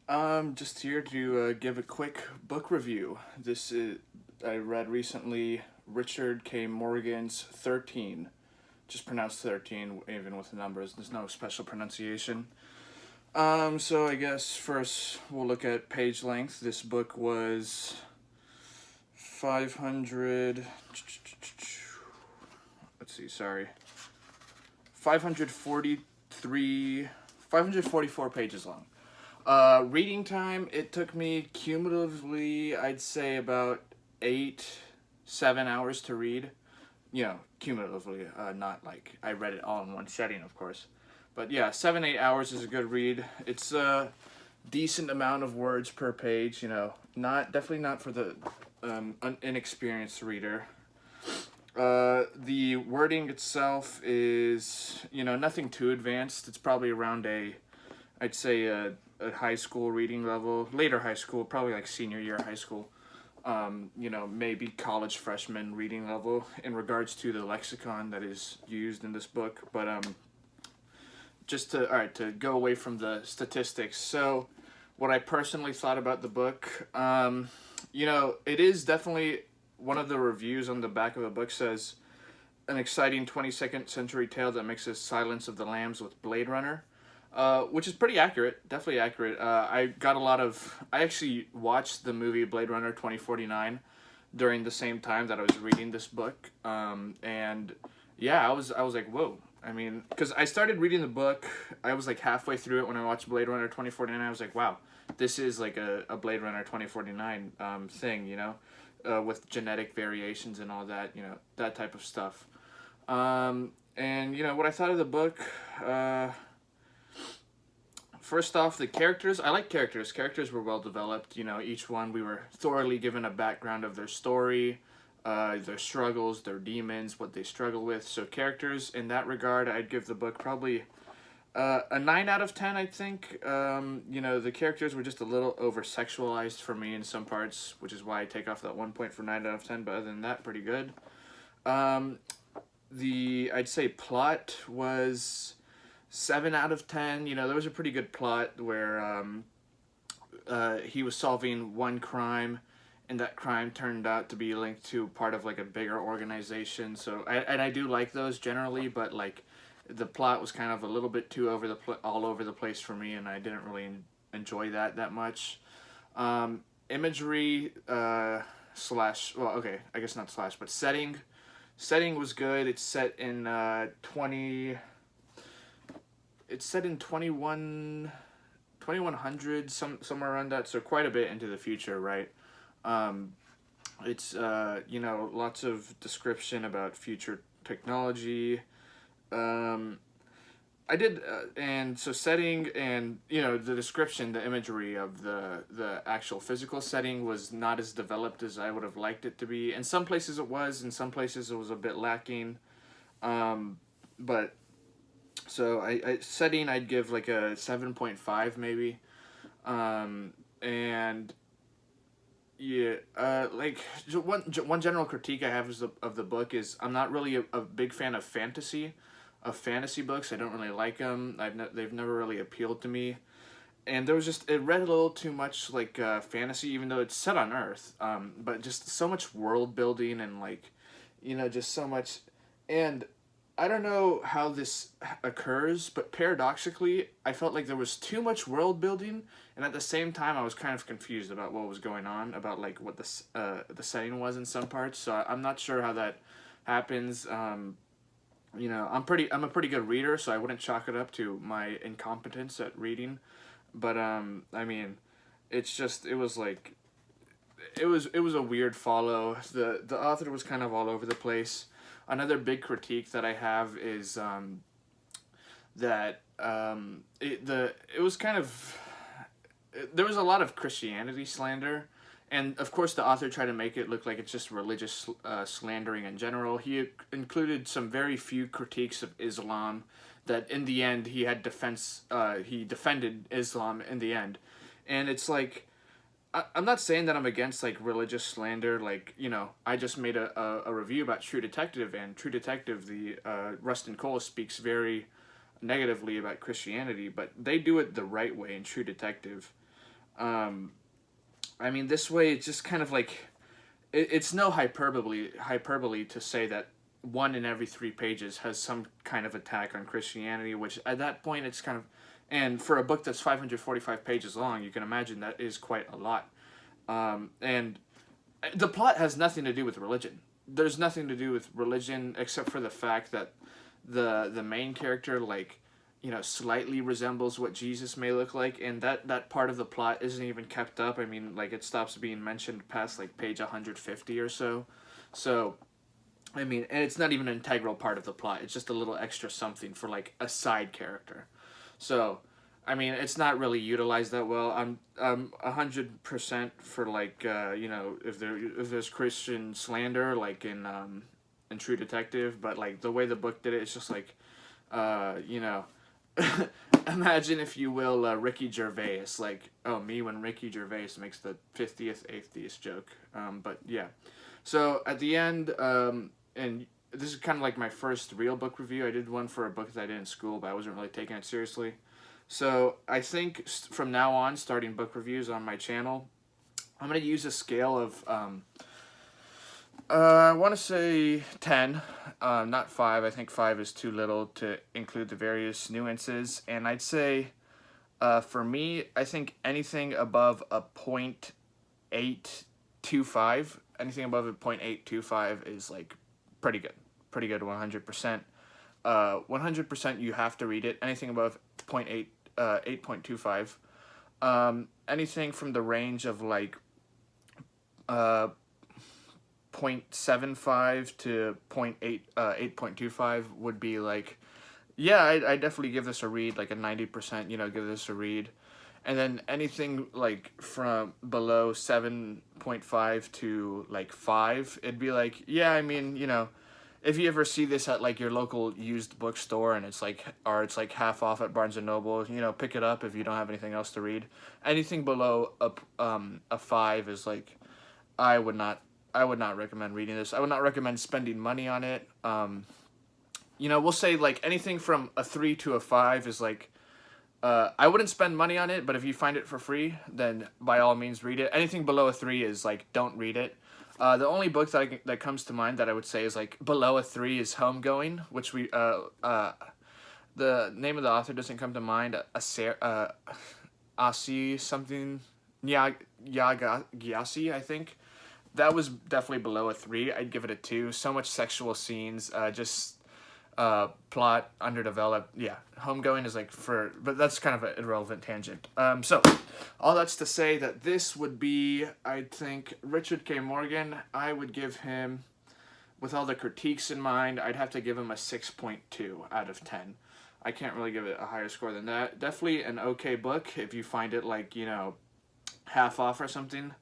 Just here to give a quick book review. I read recently Richard K. Morgan's 13. Just pronounced 13, even with the numbers. There's no special pronunciation. So I guess first we'll look at page length. This book was 500. Let's see, sorry. 543. 544 pages long. Reading time, it took me cumulatively, I'd say about 7 hours to read. Cumulatively, not like I read it all in one setting, of course. But yeah, 7, 8 hours is a good read. It's a decent amount of words per page. Definitely not for the inexperienced reader. The wording itself is nothing too advanced. It's probably around I'd say a high school reading level, later high school, probably like senior year high school. Maybe college freshman reading level in regards to the lexicon that is used in this book. But to go away from the statistics. So, what I personally thought about the book, it is definitely one of the reviews on the back of the book says an exciting 22nd century tale that mixes Silence of the Lambs with Blade Runner. Which is pretty accurate, definitely accurate. I actually watched the movie Blade Runner 2049 during the same time that I was reading this book. And yeah, I was like, whoa. I mean, because I started reading the book, I was like halfway through it when I watched Blade Runner 2049. I was like, wow, this is like a Blade Runner 2049 thing, with genetic variations and all that, that type of stuff. And what I thought of the book, first off, the characters. I like characters. Characters were well developed. Each one we were thoroughly given a background of their story, their struggles, their demons, what they struggle with. So characters in that regard, I'd give the book probably a 9 out of 10. I think. The characters were just a little over sexualized for me in some parts, which is why I take off that 1 point for 9 out of 10. But other than that, pretty good. Um, the I'd say plot was 7 out of 10. There was a pretty good plot where he was solving one crime, and that crime turned out to be linked to part of like a bigger organization. So I do like those generally, but like the plot was kind of a little bit too all over the place for me, and I didn't really enjoy that much. Imagery slash well, okay, I guess not slash, but setting was good. It's set in 2100, somewhere around that, so quite a bit into the future, right? um, it's lots of description about future technology. um, I did, and so setting and the description, the imagery of the actual physical setting was not as developed as I would have liked it to be. In some places it was, in some places it was a bit lacking. But so I setting I'd give like a 7.5 maybe. And yeah, one general critique I have of the book is I'm not really a big fan of fantasy books. I don't really like them. They've never really appealed to me. And there was just it read a little too much like fantasy, even though it's set on Earth. But just so much world building and like, just so much. And I don't know how this occurs, but paradoxically, I felt like there was too much world building, and at the same time, I was kind of confused about what was going on, about like what the setting was in some parts. So I'm not sure how that happens. I'm a pretty good reader, so I wouldn't chalk it up to my incompetence at reading. But I mean, it was like it was a weird follow. The author was kind of all over the place. Another big critique that I have is that it was kind of there was a lot of Christianity slander, and of course the author tried to make it look like it's just religious slandering in general. He included some very few critiques of Islam. That in the end he defended Islam in the end, and it's like I'm not saying that I'm against like religious slander. Like I just made a review about True Detective, and True Detective, the Rustin Cole speaks very negatively about Christianity, but they do it the right way in True Detective. Um, I mean, this way it's just kind of like it's no hyperbole to say that one in every three pages has some kind of attack on Christianity, which at that point it's kind of, and for a book that's 545 pages long, you can imagine that is quite a lot. And the plot has nothing to do with religion. There's nothing to do with religion except for the fact that the main character, like, you know, slightly resembles what Jesus may look like, and that part of the plot isn't even kept up. I mean, like, it stops being mentioned past like page 150 or so. So I mean, and it's not even an integral part of the plot. It's just a little extra something for like a side character. So, I mean, it's not really utilized that well. I'm 100% for like you know, if there's Christian slander like in True Detective, but like the way the book did it, it's just like you know, imagine if you will Ricky Gervais, like, oh, me when Ricky Gervais makes the 50th atheist joke. But yeah, so at the end, and this is kind of like my first real book review. I did one for a book that I did in school, but I wasn't really taking it seriously. So I think from now on, starting book reviews on my channel, I'm gonna use a scale of I want to say 10, not 5. I think 5 is too little to include the various nuances. And I'd say, for me, I think anything above a 0.825, anything above a 0.825 is like pretty good. Pretty good, 100%. 100% you have to read it. Anything above 8.25. Anything from the range of like 0.75 to 8.25 would be like, yeah, I definitely give this a read, like a 90%, you know, give this a read. And then anything like from below 7.5 to like 5, it'd be like, yeah, I mean, you know, if you ever see this at like your local used bookstore and it's like, or it's like half off at Barnes and Noble, you know, pick it up if you don't have anything else to read. Anything below a 5 is like, I would not I would not recommend reading this. I would not recommend spending money on it. You know, we'll say like anything from a 3 to a 5 is like, I wouldn't spend money on it, but if you find it for free, then by all means read it. Anything below a 3 is like, don't read it. The only book that comes to mind that I would say is like below a 3 is Homegoing, which the name of the author doesn't come to mind. Asi something, Gyasi, I think. That was definitely below a 3. I'd give it a 2. So much sexual scenes, just plot underdeveloped. Yeah, Homegoing is like but that's kind of an irrelevant tangent. So all that's to say that this would be, I think, Richard K. Morgan. I would give him, with all the critiques in mind, I'd have to give him a 6.2 out of 10. I can't really give it a higher score than that. Definitely an okay book if you find it like, you know, half off or something.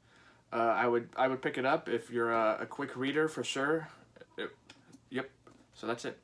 I would pick it up if you're a quick reader for sure. Yep. So that's it.